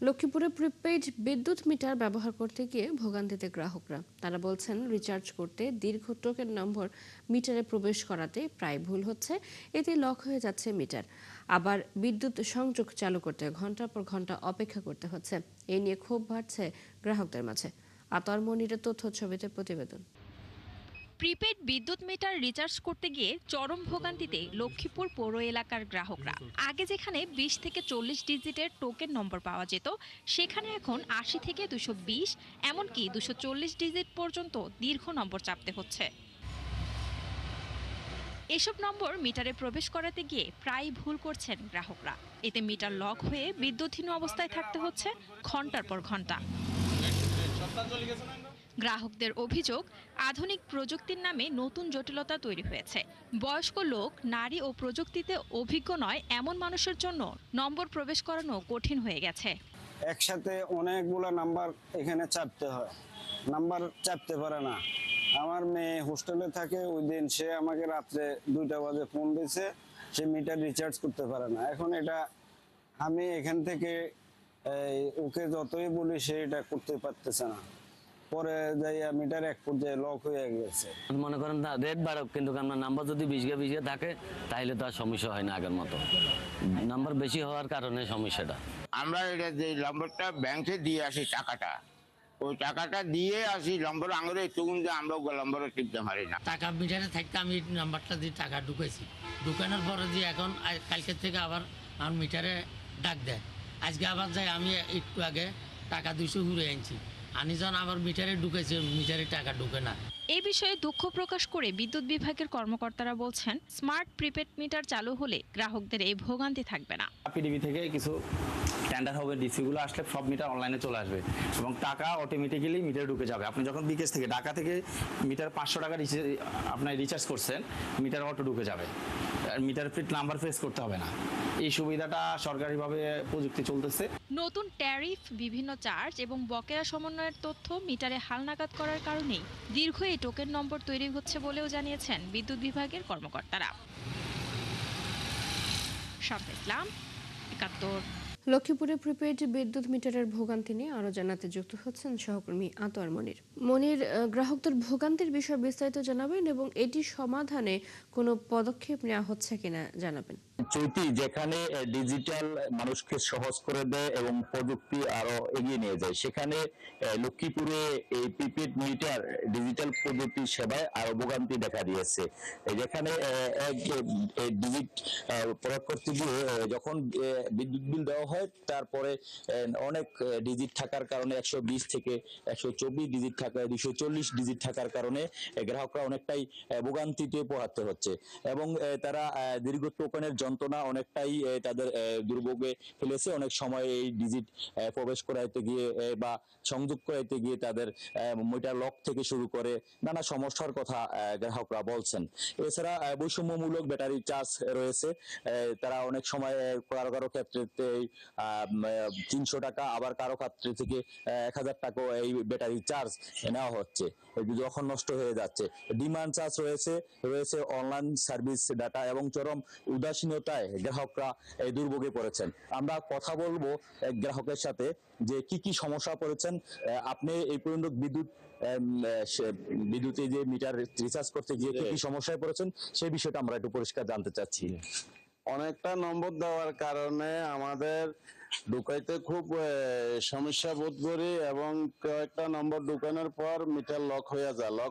লক্ষ্মীপুরে প্রিপেইড বিদ্যুৎ মিটার ব্যবহার করতে গিয়ে ভোগান্তিতে গ্রাহকরা। তারা বলছেন, রিচার্জ করতে দীর্ঘ টোকেন নম্বর মিটারে প্রবেশ করাতে প্রায় ভুল হচ্ছে, এতে লক হয়ে যাচ্ছে মিটার। আবার বিদ্যুৎ সংযোগ চালু করতে ঘন্টার পর ঘন্টা অপেক্ষা করতে হচ্ছে। এ নিয়ে ক্ষোভ বাড়ছে গ্রাহকদের মাঝে। আতর মনিরের তথ্য ছবিতে প্রতিবেদন। প্রিপেড বিদ্যুৎ মিটার রিচার্জ করতে গিয়ে চরম ভোগান্তিতে লক্ষ্মীপুর পৌর এলাকার গ্রাহকরা। আগে যেখানে 20 থেকে 40 ডিজিটের টোকেন নম্বর পাওয়া যেত, সেখানে এখন 80 থেকে 220, এমনকি 240 ডিজিট পর্যন্ত দীর্ঘ নম্বর চাপতে হচ্ছে। এসব নম্বর মিটারে প্রবেশ করাতে গিয়ে প্রায় ভুল করছেন গ্রাহকরা। এতে মিটার লক হয়ে বিদ্যুৎহীন অবস্থায় থাকতে হচ্ছে ঘন্টার পর ঘন্টা। গ্রাহকদের অভিযোগ, আধুনিক প্রযুক্তির নামে নতুন জটিলতা তৈরি হয়েছে। বয়স্ক লোক, নারী ও প্রযুক্তিতে অভিজ্ঞ নয় এমন মানুষের জন্য নম্বর প্রবেশ করানো কঠিন হয়ে গেছে। একসাথে অনেকগুলো নাম্বার এখানে চাপতে হয়, নাম্বার চাপতে পারে না। আমার মেয়ে হোস্টেলে থাকে, ওই দিন সে আমাকে রাত্রে 2টা বাজে ফোন দিয়েছে, সে মিটার রিচার্জ করতে পারে না। এখন এটা আমি এখান থেকে ওকে যতই বলি সে এটা করতে পারতেছে না। পরে যাইয়া মিটার এক পর্যায়ে লক হয়ে গেছে। মনে করেন না রেট বাড়ক, কিন্তু আপনার নাম্বার যদি 20 থাকে তাহলে তো আর সমস্যা হয় না আগের মতো। নাম্বার বেশি হওয়ার কারণে সমস্যাটা। আমরা এটা যে নম্বরটা ব্যাংকে দিয়ে আসি, টাকাটা ওই টাকাটা দিয়ে আসি নম্বর আঙুলে তখন যে আমরা নম্বরে টিপতে পারি না। টাকা মিটারে থাকতে আমি নাম্বারটা দিয়ে টাকা ঢুকেছি, ঢুকানোর পরে যে এখন কালকের থেকে আবার আমার মিটারে ডাক দেয়। আজকে আবার যাই, আমি একটু আগে টাকা 200 ঘুরে আনছি, আনি যখন আবার মিটারে ঢুকেছে, মিটারে টাকা ঢুকে না। এই বিষয়ে দুঃখ প্রকাশ করে বিদ্যুৎ বিভাগের কর্মকর্তারা বলছেন, স্মার্ট প্রিপেড মিটার চালু হলে গ্রাহকদের এই ভোগান্তি থাকবে না। পিডিবি থেকে কিছু টেন্ডার হবে, ডিসিগুলো আসলে সব মিটার অনলাইনে চলে আসবে এবং টাকা অটোমেটিক্যালি মিটারে ঢুকে যাবে। আপনি যখন বিকেশ থেকে ঢাকা থেকে মিটার 500 টাকা আপনার রিচার্জ করছেন, মিটার অটো ঢুকে যাবে, মিটার ফিট নাম্বার ফেস করতে হবে না। এই সুবিধাটা সরকারিভাবে প্রযুক্তি চলতেছে। নতুন ট্যারিফ, বিভিন্ন চার্জ এবং বকেয়া সমন্বয়ের তথ্য মিটারে হালনাগাদ করার কারণেই দীর্ঘ এই টোকেন নম্বর তৈরি হচ্ছে বলেও জানিয়েছেন বিদ্যুৎ বিভাগের কর্মকর্তারা। শামসুল ইসলাম, ৭১। লক্ষ্মীপুরে প্রিপেইড বিদ্যুৎ মিটারের ভোগান্তি নিয়ে আরো জানাতে যুক্ত হচ্ছেন সহকর্মী আতর মনির। মনির, গ্রাহকদের ভোগান্তির বিষয়ে বিস্তারিত জানাবেন এবং এটি সমাধানে কোনো পদক্ষেপ নেওয়া হচ্ছে কিনা জানাবেন। চৈতি, যেখানে ডিজিটাল মানুষকে সহজ করে দেয় এবং প্রযুক্তি আরো এগিয়ে নিয়ে যায়, সেখানে লক্ষ্মীপুরে এই প্রিপেড মিটার ডিজিটাল প্রযুক্তির সেবায় আরো ভোগান্তি দেখা দিয়েছে। যেখানে এক ডিজিট প্রয়োগ করতে গিয়ে যখন বিদ্যুৎ বিল দেওয়া হয়, তারপরে অনেক ডিজিট থাকার কারণে 120 থেকে 124 ডিজিট থাকা, 240 ডিজিট থাকার কারণে গ্রাহকরা অনেকটাই ভোগান্তিতে পোহাতে হচ্ছে এবং তারা দীর্ঘ টোকেনের যন্ত্রণা অনেকটাই তাদের দুর্ভোগে ফেলেছে। অনেক সময় এই ডিজিট প্রবেশ করাইতে গিয়ে বা সংযোগ করাইতে গিয়ে তাদের মিটার লক থেকে শুরু করে নানা সমস্যার কথা গ্রাহকরা বলছেন। এছাড়া বৈষম্যমূলক ব্যাটারি চার্জ রয়েছে, তারা অনেক সময় কারো কারো ক্ষেত্রে 300 টাকা, আবার কারো ক্ষেত্রে থেকে 1000 টাকা এই ব্যাটারি চার্জ নেওয়া হচ্ছে যখন নষ্ট হয়ে যাচ্ছে। ডিমান্ড চার্জ রয়েছে অনলাইন সার্ভিস ডাটা এবং চরম উদাসীনতায় গ্রাহকরা এই দুর্ভোগে পড়েছেন। আমরা কথা বলবো গ্রাহকের সাথে যে কি সমস্যা পড়েছেন। আপনি এই পর্যন্ত বিদ্যুতে যে মিটার রিচার্জ করতে গিয়ে কি সমস্যায় পড়েছেন, সেই বিষয়টা আমরা একটু পরিষ্কার জানতে চাচ্ছি। অনেকটা নম্বর দেওয়ার কারণে আমাদের ঢুকাইতে খুব সমস্যা বোধ করি এবং কয়েকটা নম্বর ঢুকানোর পর মিটার লক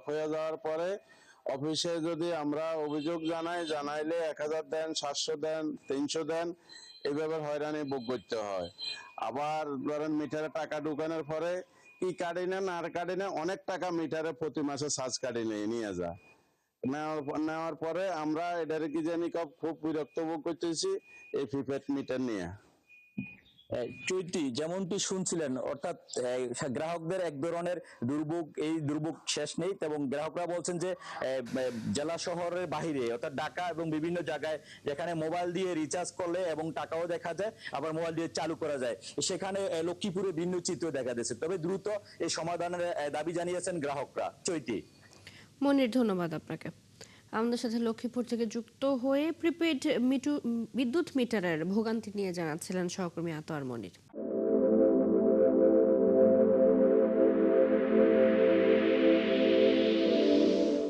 হয়ে যাওয়ার পরে অফিসে যদি আমরা অভিযোগ জানাইলে 1000 দেন, 700 দেন, 300 দেন, এইভাবে হয়রানি ভোগ করতে হয়। আবার ধরেন মিটারে টাকা ঢুকানোর পরে কি কাটি না আর কাটি না, অনেক টাকা মিটারে প্রতি মাসে চার্জ কাটি নিয়ে যায়। নেওয়ার পরে আমরা এটার কি জানি খুব বিরক্ত ভোগ করতেছি এই প্রিপেড মিটার নিয়ে। চৈতি, যেমনটি শুনছিলেন, অর্থাৎ গ্রাহকদের এক ধরনের দুর্ভোগ, এই দুর্ভোগ শেষ নেই এবং গ্রাহকরা বলছেন যে জেলা শহরের বাহিরে অর্থাৎ ঢাকা এবং বিভিন্ন জায়গায় যেখানে মোবাইল দিয়ে রিচার্জ করলে এবং টাকাও দেখা যায়, আবার মোবাইল দিয়ে চালু করা যায়, সেখানে লক্ষ্মীপুরে ভিন্ন চিত্র দেখা দিয়েছে। তবে দ্রুত এই সমাধানের দাবি জানিয়েছেন গ্রাহকরা। চৈতি। মনির, ধন্যবাদ আপনাকে। আমাদের সাথে লক্ষ্মীপুর থেকে যুক্ত হয়ে প্রিপেইড বিদ্যুৎ মিটারের ভোগান্তি নিয়ে জানাচ্ছিলেন সহকর্মী আতর মনির।